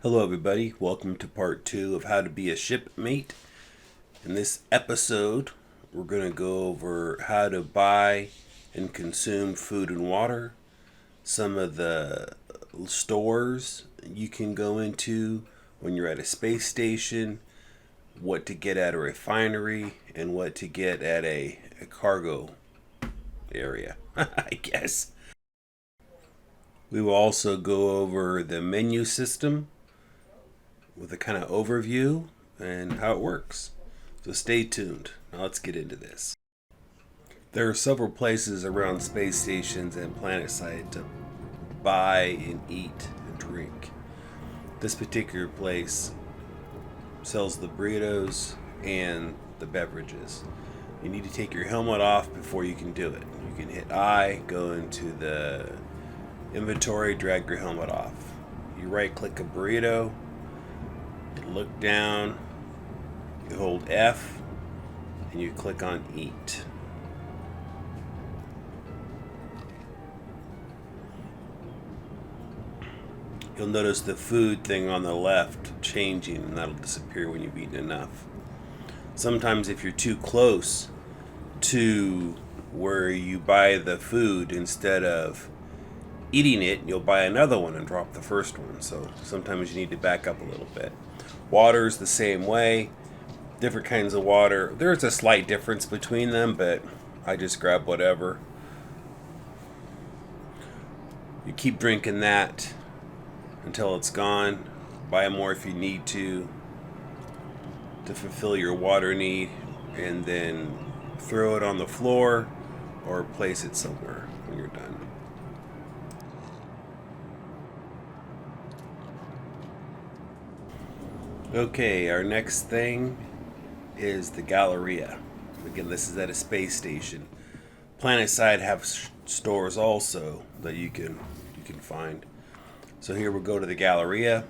Hello everybody, welcome to part 2 of how to be a shipmate. In this episode, we're going to go over how to buy and consume food and water, some of the stores you can go into when you're at a space station, what to get at a refinery, and what to get at a cargo area, I guess. We will also go over the menu system with a kind of overview and how it works. So stay tuned. Now let's get into this. There are several places around space stations and planetside to buy and eat and drink. This particular place sells the burritos and the beverages. You need to take your helmet off before you can do it. You can hit I, go into the inventory, drag your helmet off. You right click a burrito, look down, you hold F, and you click on Eat. You'll notice the food thing on the left changing, and that'll disappear when you've eaten enough. Sometimes if you're too close to where you buy the food, instead of eating it, you'll buy another one and drop the first one. So sometimes you need to back up a little bit. Water's the same way. Different kinds of water. There's a slight difference between them, but I just grab whatever. You keep drinking that until it's gone. Buy more if you need to fulfill your water need, and then throw it on the floor or place it somewhere when you're done. Okay, our next thing is the Galleria. Again, this is at a space station. Planetside have stores also that you can find. So here we'll go to the Galleria.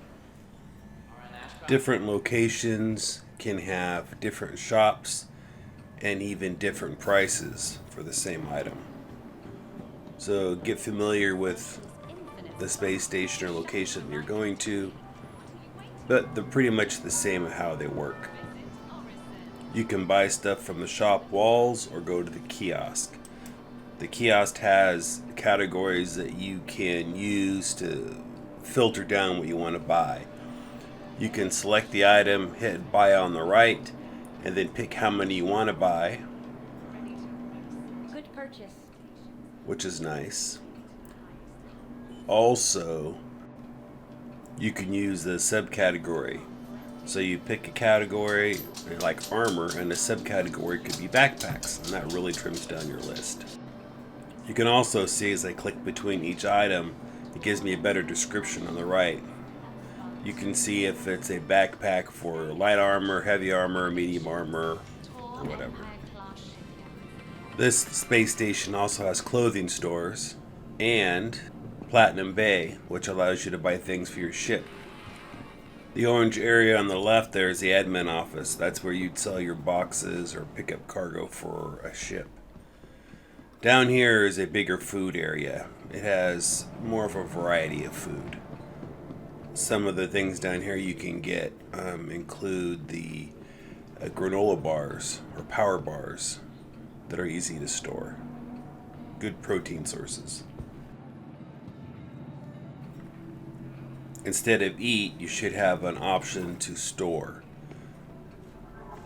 Different locations can have different shops and even different prices for the same item. So get familiar with the space station or location you're going to. But they're pretty much the same in how they work. You can buy stuff from the shop walls or go to the kiosk. The kiosk has categories that you can use to filter down what you want to buy. You can select the item, hit buy on the right, and then pick how many you want to buy. Good purchase. Which is nice. Also, you can use the subcategory. So you pick a category like armor, and the subcategory could be backpacks, and that really trims down your list. You can also see as I click between each item, it gives me a better description on the right. You can see if it's a backpack for light armor, heavy armor, medium armor, or whatever. This space station also has clothing stores and Platinum Bay, which allows you to buy things for your ship. The orange area on the left there is the admin office. That's where you'd sell your boxes or pick up cargo for a ship. Down here is a bigger food area. It has more of a variety of food. Some of the things down here you can get include the granola bars or power bars that are easy to store. Good protein sources. Instead of eat, you should have an option to store.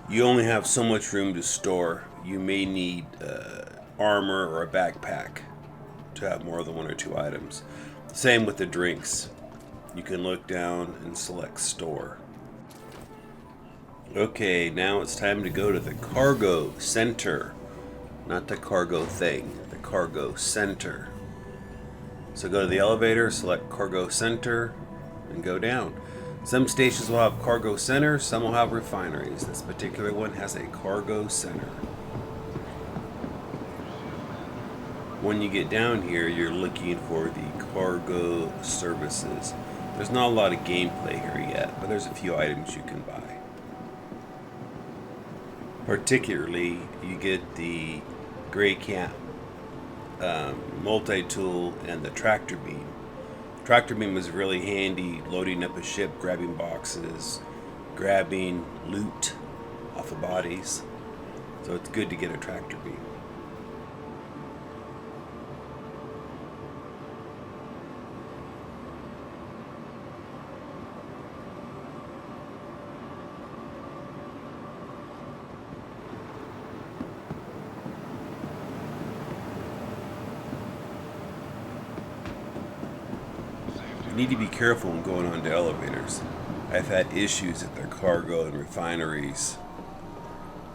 You only have so much room to store. You may need armor or a backpack to have more than one or two items. Same with the drinks. You can look down and select store. Okay, now it's time to go to the cargo center. Not the cargo thing, the cargo center. So go to the elevator, select cargo center, and go down. Some stations will have cargo center, some will have refineries. This particular one has a cargo center. When you get down here, you're looking for the cargo services. There's not a lot of gameplay here yet, but there's a few items you can buy. Particularly, you get the gray cap multi-tool and the tractor beam. Tractor beam was really handy loading up a ship, grabbing boxes, grabbing loot off of bodies. So it's good to get a tractor beam. You need to be careful when going onto elevators. I've had issues at their cargo and refineries.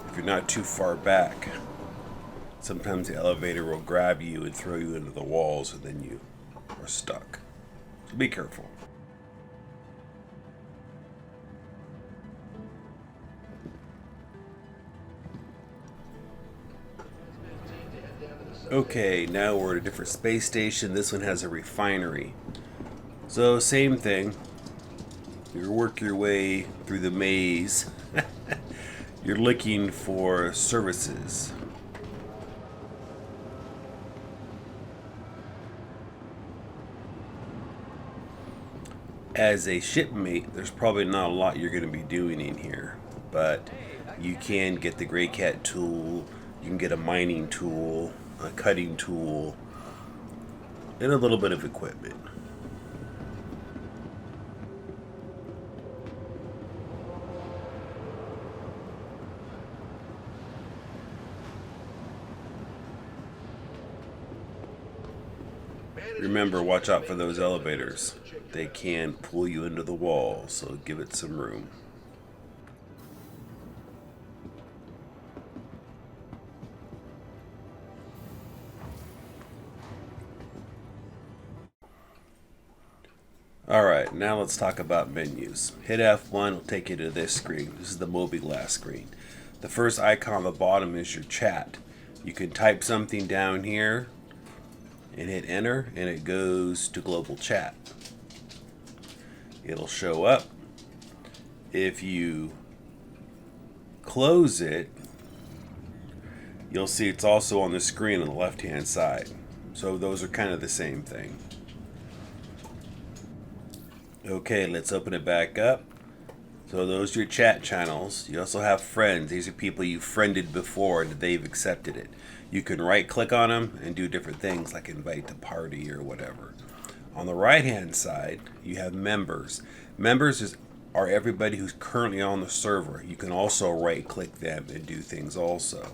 If you're not too far back, sometimes the elevator will grab you and throw you into the walls, and then you are stuck. So be careful. Okay, now we're at a different space station. This one has a refinery. So same thing. You work your way through the maze. You're looking for services. As a shipmate, there's probably not a lot you're going to be doing in here, but you can get the gray cat tool, you can get a mining tool, a cutting tool, and a little bit of equipment. Remember, watch out for those elevators. They can pull you into the wall, so give it some room. Alright, now let's talk about menus. Hit F1 will take you to this screen. This is the mobiGlas screen. The first icon on the bottom is your chat. You can type something down here and hit enter, and it goes to global chat. It'll show up. If you close it, you'll see it's also on the screen on the left hand side. So those are kind of the same thing. Okay, let's open it back up. So those are your chat channels. You also have friends. These are people you friended before and they've accepted it. You can right click on them and do different things like invite to party or whatever. On the right hand side, you have members. Members are everybody who's currently on the server. You can also right click them and do things also.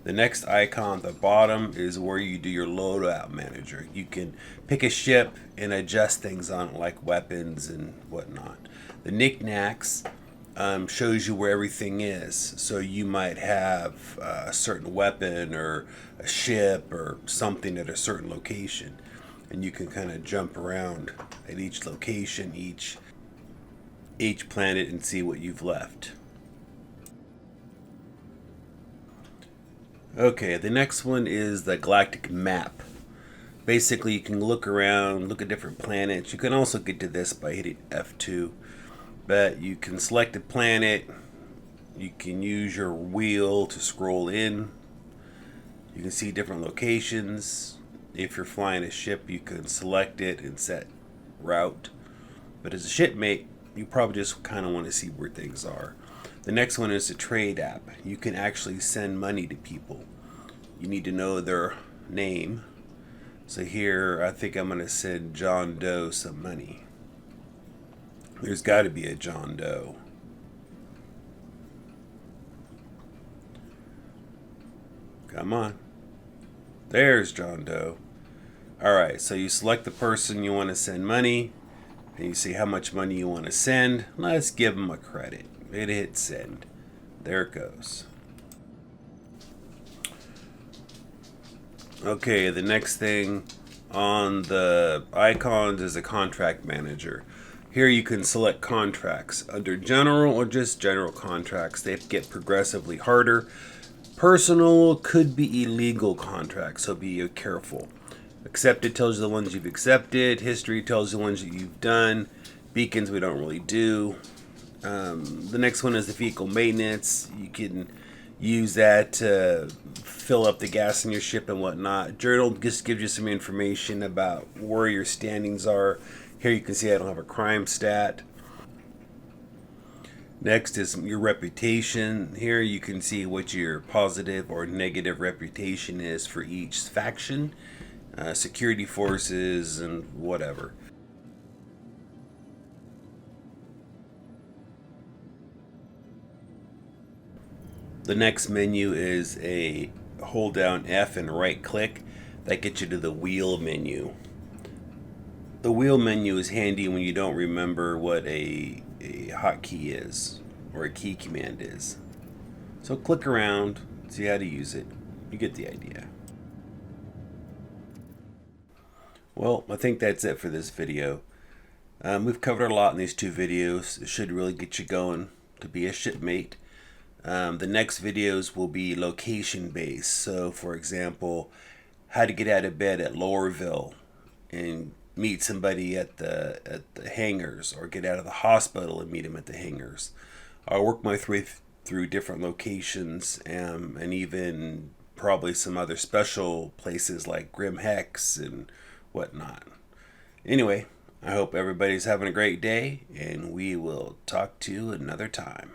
The next icon at the bottom is where you do your loadout manager. You can pick a ship and adjust things on it like weapons and whatnot. The knickknacks shows you where everything is. So you might have a certain weapon or a ship or something at a certain location. And you can kind of jump around at each location, each planet, and see what you've left. Okay, the next one is the galactic map. Basically, you can look around, look at different planets. You can also get to this by hitting F2. But you can select a planet. You can use your wheel to scroll in. You can see different locations. If you're flying a ship, you can select it and set route. But as a shipmate, you probably just kind of want to see where things are. The next one is the trade app. You can actually send money to people. You need to know their name. So here, I think I'm going to send John Doe some money. There's got to be a John Doe. Come on. There's John Doe. Alright, so you select the person you want to send money. And you see how much money you want to send. Let's give them a credit. It hit send. There it goes. Okay, the next thing on the icons is a contract manager. Here you can select contracts under general or just general contracts. They get progressively harder. Personal could be illegal contracts, so be careful. Accepted tells you the ones you've accepted. History tells you the ones that you've done. Beacons we don't really do. The next one is the vehicle maintenance. You can use that to fill up the gas in your ship and whatnot. Journal just gives you some information about where your standings are Here you can see I don't have a crime stat. Next is your reputation. Here you can see what your positive or negative reputation is for each faction, security forces, and whatever. The next menu is a hold down F and right click. That gets you to the wheel menu. The wheel menu is handy when you don't remember what a hotkey is or a key command is. So click around, see how to use it. You get the idea. Well, I think that's it for this video. We've covered a lot in these two videos. It should really get you going to be a shipmate. The next videos will be location based. So, for example, how to get out of bed at Lowerville and meet somebody at the hangars, or get out of the hospital and meet them at the hangars. I'll work my way through different locations, and even probably some other special places like Grim Hex and whatnot. Anyway, I hope everybody's having a great day, and we will talk to you another time.